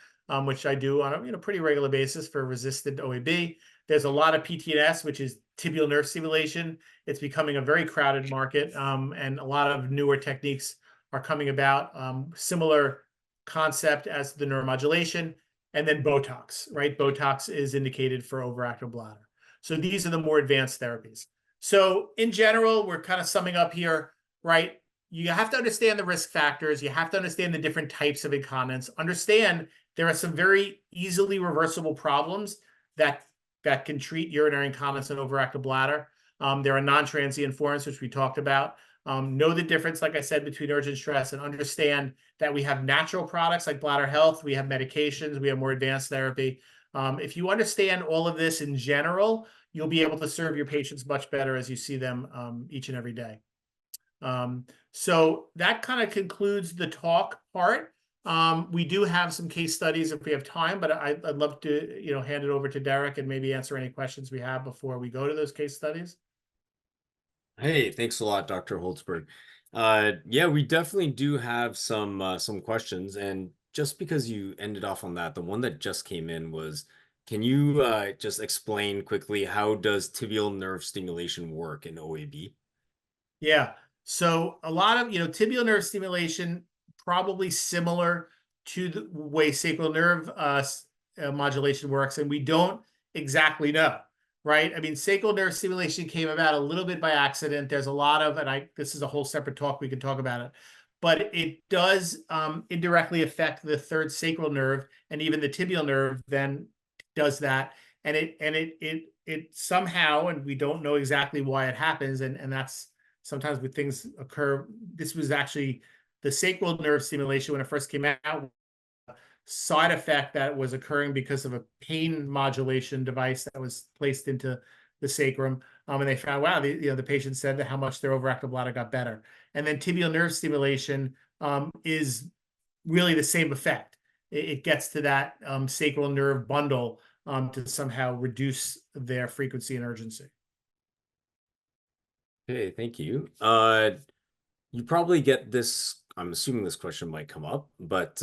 which I do on a pretty regular basis for resistant OAB. There's a lot of PTNS, which is tibial nerve stimulation. It's becoming a very crowded market, and a lot of newer techniques are coming about. Similar concept as the neuromodulation, and then Botox, right? Botox is indicated for overactive bladder. So these are the more advanced therapies. So in general, we're kind of summing up here, right? You have to understand the risk factors. You have to understand the different types of incontinence. Understand there are some very easily reversible problems that that can treat urinary incontinence and overactive bladder. There are non-transient forms, which we talked about. Know the difference, like I said, between urgent stress, and understand that we have natural products like bladder health, we have medications, we have more advanced therapy. If you understand all of this in general, you'll be able to serve your patients much better as you see them each and every day. So that kind of concludes the talk part. We do have some case studies if we have time, but I'd love to, hand it over to Derek and maybe answer any questions we have before we go to those case studies. Hey, thanks a lot, Dr. Holzberg. Yeah, we definitely do have some questions, and just because you ended off on that, the one that just came in was, can you just explain quickly how does tibial nerve stimulation work in OAB? Yeah. So a lot of, tibial nerve stimulation, probably similar to the way sacral nerve modulation works, and we don't exactly know, right? I mean, sacral nerve stimulation came about a little bit by accident. There's a lot of, and this is a whole separate talk, we can talk about it, but it does indirectly affect the third sacral nerve, and even the tibial nerve then does that. And it somehow, and we don't know exactly why it happens, and that's sometimes when things occur. This was actually the sacral nerve stimulation when it first came out, side effect that was occurring because of a pain modulation device that was placed into the sacrum. And they found, wow, the patient said that how much their overactive bladder got better. And then tibial nerve stimulation is really the same effect. It gets to that sacral nerve bundle to somehow reduce their frequency and urgency. Okay, thank you. You probably get this, I'm assuming this question might come up, but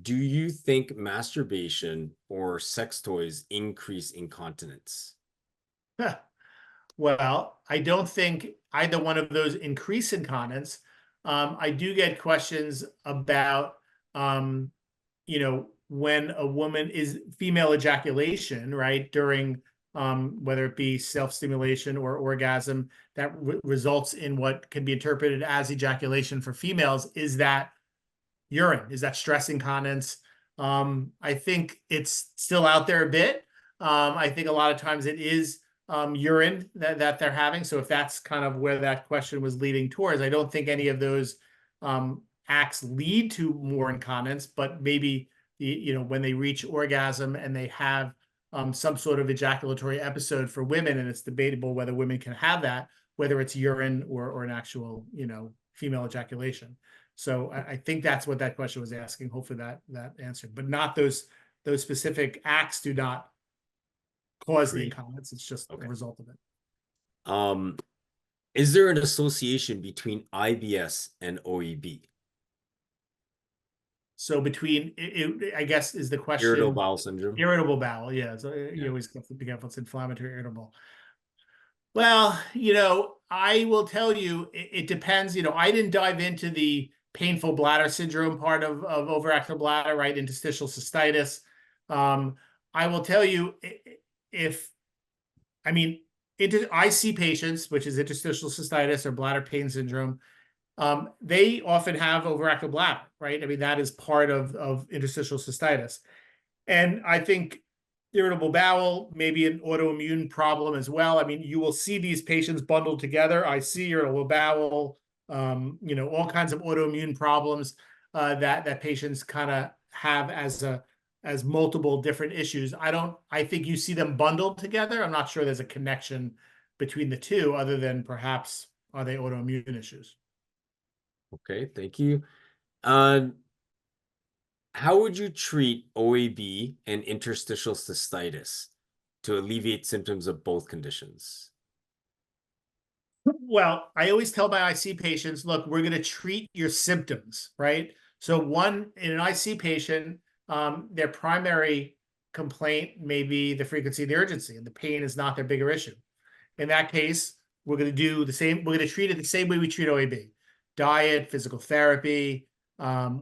do you think masturbation or sex toys increase incontinence? Well, I don't think either one of those increase incontinence. I do get questions about, when a woman is female ejaculation, right, during whether it be self-stimulation or orgasm, that results in what can be interpreted as ejaculation for females. Is that urine? Is that stress incontinence? I think it's still out there a bit. I think a lot of times it is urine that they're having. So if that's kind of where that question was leading towards, I don't think any of those acts lead to more incontinence, but maybe when they reach orgasm and they have some sort of ejaculatory episode for women, and it's debatable whether women can have that, whether it's urine or an actual female ejaculation. So I think that's what that question was asking. Hopefully that answered, but not those specific acts do not cause the incontinence. It's just a result of it. Is there an association between IBS and OEB? So between, I guess, is the question Irritable bowel syndrome? Irritable bowel, yeah. So you always have to be careful. It's inflammatory, irritable. Well, I will tell you, it depends. I didn't dive into the painful bladder syndrome part of overactive bladder, right? Interstitial cystitis. I will tell you, IC patients, which is interstitial cystitis or bladder pain syndrome, they often have overactive bladder, right? I mean, that is part of interstitial cystitis. And I think irritable bowel may be an autoimmune problem as well. I mean, you will see these patients bundled together. I see irritable bowel, all kinds of autoimmune problems that patients kind of have as multiple different issues. I think you see them bundled together. I'm not sure there's a connection between the two, other than perhaps are they autoimmune issues. Okay, thank you. How would you treat OAB and interstitial cystitis to alleviate symptoms of both conditions? Well, I always tell my IC patients, look, we're going to treat your symptoms, right? So in an IC patient, their primary complaint may be the frequency of the urgency, and the pain is not their bigger issue. In that case, we're going to do the same. We're going to treat it the same way we treat OAB: diet, physical therapy.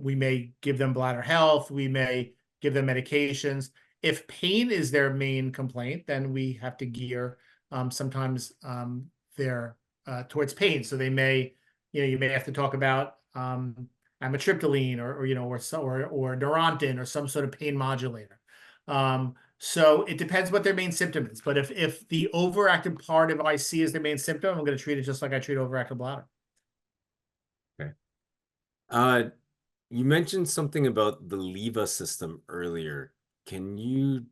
We may give them bladder health. We may give them medications. If pain is their main complaint, then we have to gear sometimes their towards pain. So they may, you may have to talk about amitriptyline or Neurontin or some sort of pain modulator. So it depends what their main symptom is. But if the overactive part of IC is their main symptom, I'm going to treat it just like I treat overactive bladder. Okay. You mentioned something about the LEVA system earlier. Can you,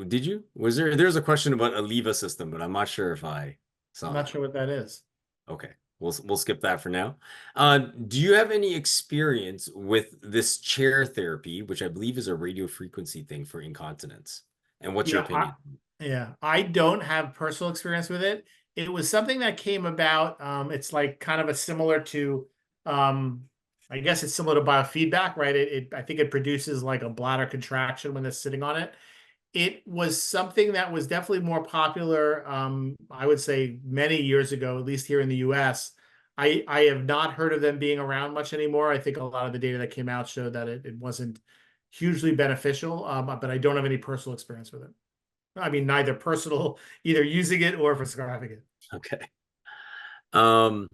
did you? There's a question about a LEVA system, but I'm not sure if I I'm saw not that. sure what that is. Okay, we'll skip that for now. Do you have any experience with this chair therapy, which I believe is a radio frequency thing for incontinence? And what's your Yeah, opinion? yeah, I don't have personal experience with it. It was something that came about. It's like kind of a similar to, um, I guess it's similar to biofeedback, right? I think it produces like a bladder contraction when they're sitting on it. It was something that was definitely more popular, I would say many years ago, at least here in the US. I have not heard of them being around much anymore. I think a lot of the data that came out showed that it wasn't hugely beneficial, but I don't have any personal experience with it. I mean, neither personal, either using it or prescribing it. Okay. Um,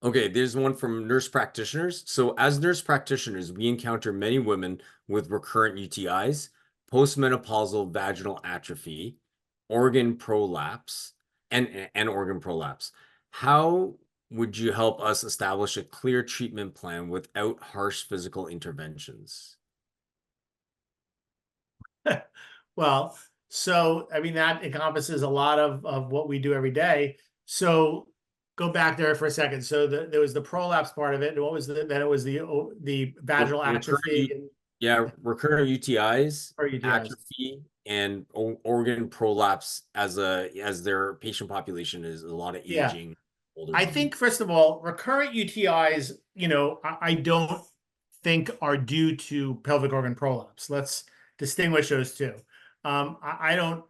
Okay, there's one from nurse practitioners. So, as nurse practitioners, we encounter many women with recurrent UTIs, postmenopausal vaginal atrophy, organ prolapse, and organ prolapse. How would you help us establish a clear treatment plan without harsh physical interventions? Well, so I mean that encompasses a lot of what we do every day. So go back there for a second. So there was the prolapse part of it, and what was then it was the vaginal Recurrent, atrophy and yeah, recurrent UTIs, or UTIs. atrophy, and organ prolapse as their patient population is a lot of Yeah, aging older I women. think first of all, recurrent UTIs, I don't think are due to pelvic organ prolapse. Let's distinguish those two. I don't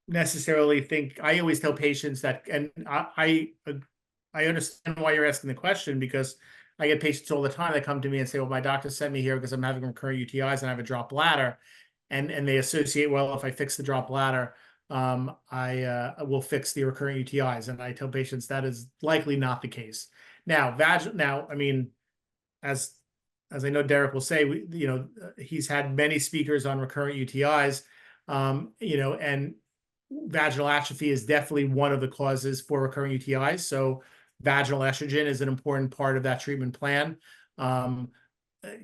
necessarily think. I always tell patients that, and I understand why you're asking the question because I get patients all the time that come to me and say, "Well, my doctor sent me here because I'm having recurrent UTIs and I have a drop bladder," and they associate, well, if I fix the drop bladder, I will fix the recurrent UTIs, and I tell patients that is likely not the case. Now, I mean, as I know Derek will say, he's had many speakers on recurrent UTIs, and vaginal atrophy is definitely one of the causes for recurrent UTIs. So vaginal estrogen is an important part of that treatment plan. Um,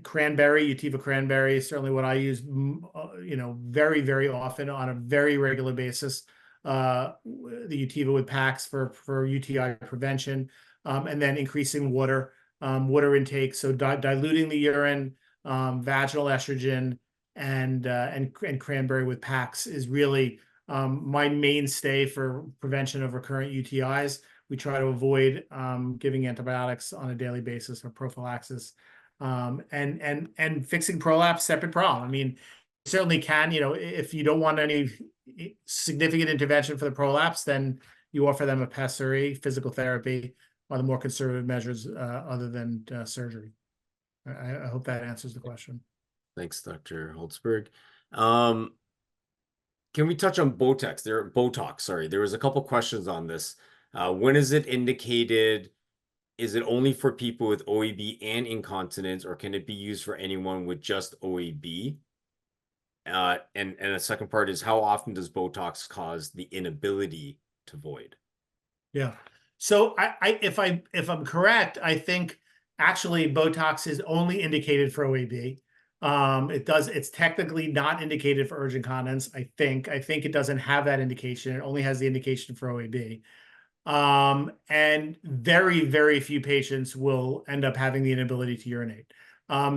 Cranberry, Utiva cranberry is certainly what I use, very, very often on a very regular basis. The Utiva with packs for UTI prevention, and then increasing water intake. So diluting the urine, vaginal estrogen, and cranberry with packs is really my mainstay for prevention of recurrent UTIs. We try to avoid giving antibiotics on a daily basis or prophylaxis. And fixing prolapse, separate problem. I mean, certainly can, if you don't want any significant intervention for the prolapse, then you offer them a pessary, physical therapy, or the more conservative measures other than surgery. I hope that answers the question. Thanks, Dr. Holzberg. Can we touch on Botox? Sorry, there was a couple questions on this. When is it indicated? Is it only for people with OAB and incontinence, or can it be used for anyone with just OAB? And the second part is how often does Botox cause the inability to void? Yeah. So if I'm correct, I think actually Botox is only indicated for OAB. It's technically not indicated for urgent incontinence. I think it doesn't have that indication. It only has the indication for OAB. And very, very few patients will end up having the inability to urinate.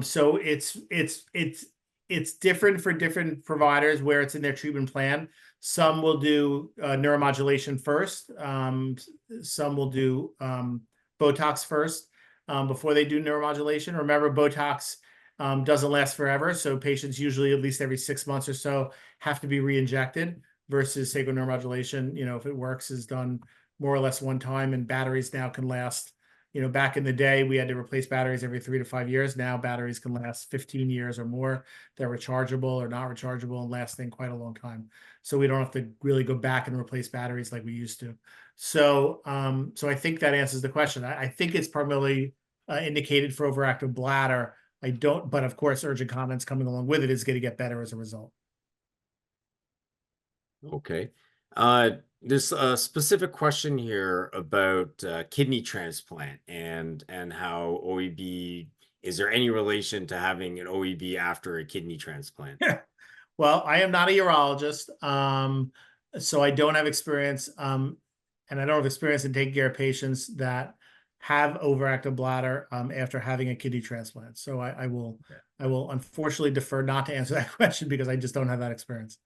So it's different for different providers where it's in their treatment plan. Some will do neuromodulation first. Some will do Botox first before they do neuromodulation. Remember, Botox doesn't last forever, so patients usually at least every 6 months or so have to be re-injected versus sacral neuromodulation. If it works, is done more or less one time, and batteries now can last. Back in the day, we had to replace batteries every 3 to 5 years. Now batteries can last 15 years or more. They're rechargeable or not rechargeable and lasting quite a long time. So we don't have to really go back and replace batteries like we used to. So I think that answers the question. I think it's primarily indicated for overactive bladder. I don't, but of course, urgent incontinence coming along with it is going to get better as a result. Okay. Uh, there's a specific question here about kidney transplant and how OEB, is there any relation to having an OEB after a kidney transplant? Well, I am not a urologist, so I don't have experience, and I don't have experience in taking care of patients that have overactive bladder after having a kidney transplant. So I will unfortunately defer not to answer that question because I just don't have that experience.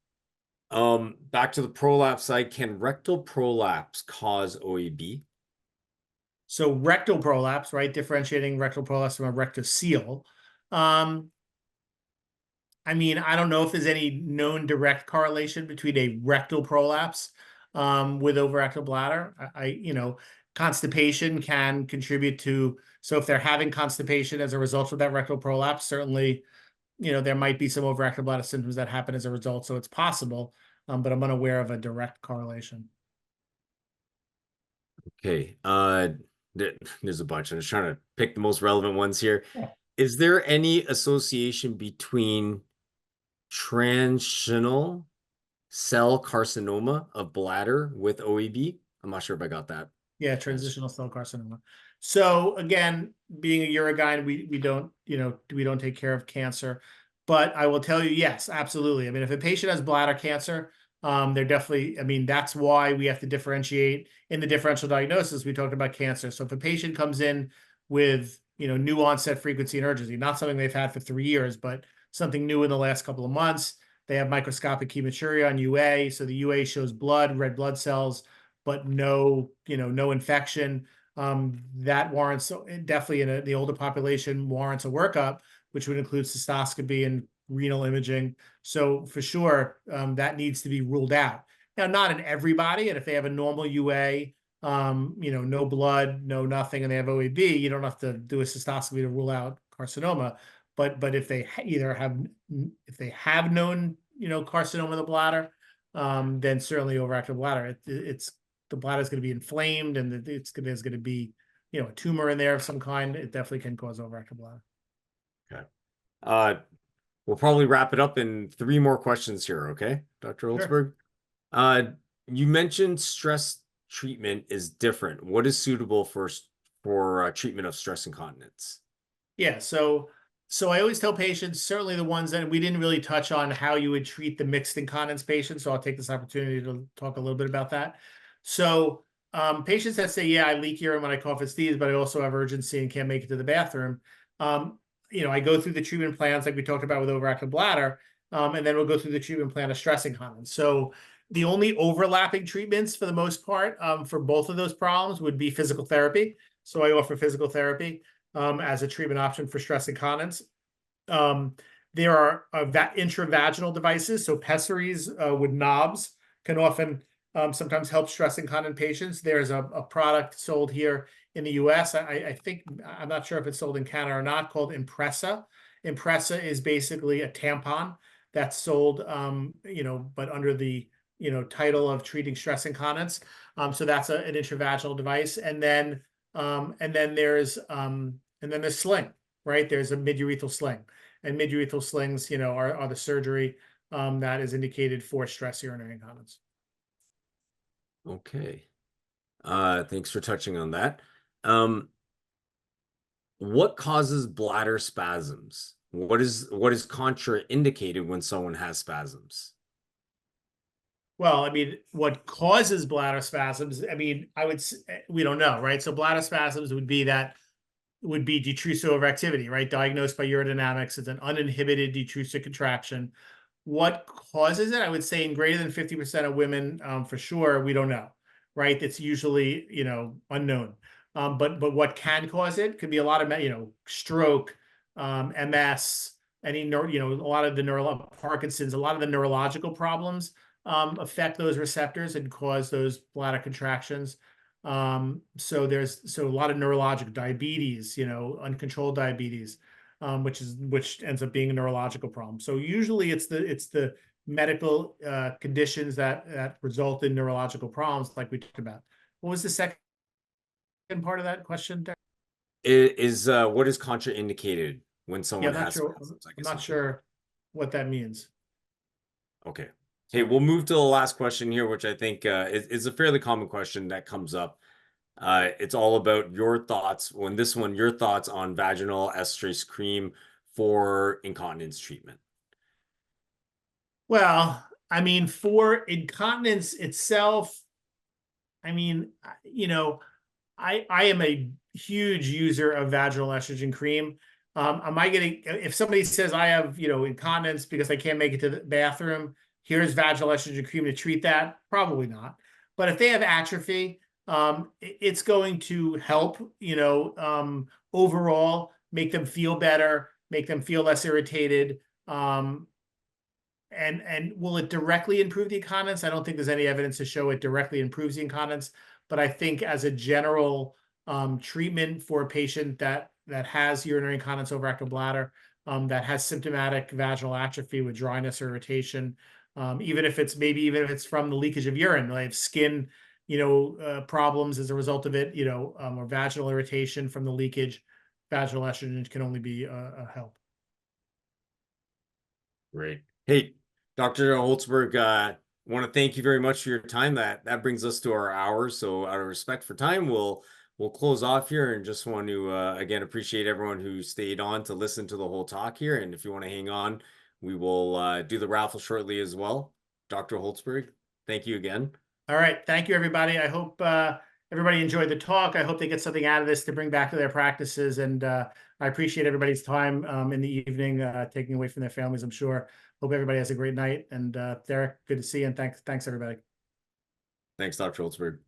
Back to the prolapse side, can rectal prolapse cause OEB? So rectal prolapse, right? Differentiating rectal prolapse from a rectocele. Um, I mean, I don't know if there's any known direct correlation between a rectal prolapse with overactive bladder. Constipation can contribute to, so if they're having constipation as a result of that rectal prolapse, certainly, there might be some overactive bladder symptoms that happen as a result. So it's possible, but I'm unaware of a direct correlation. Okay. There's a bunch. I'm just trying to pick the most relevant ones here. Yeah. Is there any association between transitional cell carcinoma of bladder with OEB? I'm not sure if I got that. Yeah, Trans. transitional cell carcinoma. So again, being a urogyne, we don't, we don't take care of cancer. But I will tell you, yes, absolutely. I mean, if a patient has bladder cancer, they're definitely, I mean, that's why we have to differentiate in the differential diagnosis. We talked about cancer. So if a patient comes in with, new onset frequency and urgency, not something they've had for 3 years, but something new in the last couple of months, they have microscopic hematuria on UA. So the UA shows blood, red blood cells, but no, no infection. That warrants, definitely in the older population, warrants a workup, which would include cystoscopy and renal imaging. So for sure, that needs to be ruled out. Now, not in everybody, and if they have a normal UA, no blood, no nothing, and they have OEB, you don't have to do a cystoscopy to rule out carcinoma. But if they if they have known, carcinoma of the bladder, then certainly overactive bladder. It's the bladder is going to be inflamed, and there's going to be, a tumor in there of some kind. It definitely can cause overactive bladder. Okay. Uh, we'll probably wrap it up in three more questions here, okay, Dr. Sure. Holzberg? You mentioned stress treatment is different. What is suitable for treatment of stress incontinence? Yeah, so I always tell patients, certainly the ones that we didn't really touch on how you would treat the mixed incontinence patients. So I'll take this opportunity to talk a little bit about that. So patients that say, yeah, I leak urine when I cough and sneeze, but I also have urgency and can't make it to the bathroom. I go through the treatment plans like we talked about with overactive bladder, and then we'll go through the treatment plan of stress incontinence. So the only overlapping treatments for the most part for both of those problems would be physical therapy. So I offer physical therapy as a treatment option for stress incontinence. There are intravaginal devices, so pessaries with knobs can often sometimes help stress incontinent patients. There's a product sold here in the US. I think, I'm not sure if it's sold in Canada or not, called Impressa. Impressa is basically a tampon that's sold, but under the title of treating stress incontinence. So that's an intravaginal device, and then there's sling, right? There's a midurethral sling, and midurethral slings, are the surgery that is indicated for stress urinary incontinence. Okay. Thanks for touching on that. Um, what causes bladder spasms? What is contraindicated when someone has spasms? Well, I mean, what causes bladder spasms? I mean, we don't know, right? So bladder spasms would be detrusor overactivity, right? Diagnosed by urodynamics. It's an uninhibited detrusor contraction. What causes it? I would say in greater than 50% of women, for sure, we don't know, right? It's usually, unknown. But what can cause it could be a lot of, stroke, MS, a lot of the Parkinson's, a lot of the neurological problems affect those receptors and cause those bladder contractions. So a lot of neurologic diabetes, uncontrolled diabetes, which ends up being a neurological problem. So usually it's the medical conditions that result in neurological problems, like we talked about. What was the second part of that question, Derek? What is contraindicated when Yeah, someone I'm not has sure. spasms? I I'm guess not I'm curious. sure what that means. Okay. Hey, we'll move to the last question here, which I think is a fairly common question that comes up. It's all about your thoughts. When this one, your thoughts on vaginal estrus cream for incontinence treatment. Well, I mean, for incontinence itself, I mean, I am a huge user of vaginal estrogen cream. Am I getting, if somebody says I have, incontinence because I can't make it to the bathroom, here's vaginal estrogen cream to treat that? Probably not. But if they have atrophy, it's going to help, overall make them feel better, make them feel less irritated. And will it directly improve the incontinence? I don't think there's any evidence to show it directly improves the incontinence, but I think as a general treatment for a patient that has urinary incontinence, overactive bladder, that has symptomatic vaginal atrophy with dryness or irritation, even if it's from the leakage of urine, they have skin, problems as a result of it, or vaginal irritation from the leakage, vaginal estrogen can only be a help. Great. Hey, Dr. Holzberg, want to thank you very much for your time. That brings us to our hour. So out of respect for time, we'll close off here and just want to again appreciate everyone who stayed on to listen to the whole talk here. And if you want to hang on, we will do the raffle shortly as well. Dr. Holzberg, thank you again. All right. Thank you, everybody. I hope everybody enjoyed the talk. I hope they get something out of this to bring back to their practices. And I appreciate everybody's time in the evening, taking away from their families, I'm sure. Hope everybody has a great night. And Derek, good to see you. And thanks, everybody. Thanks, Dr. Holzberg.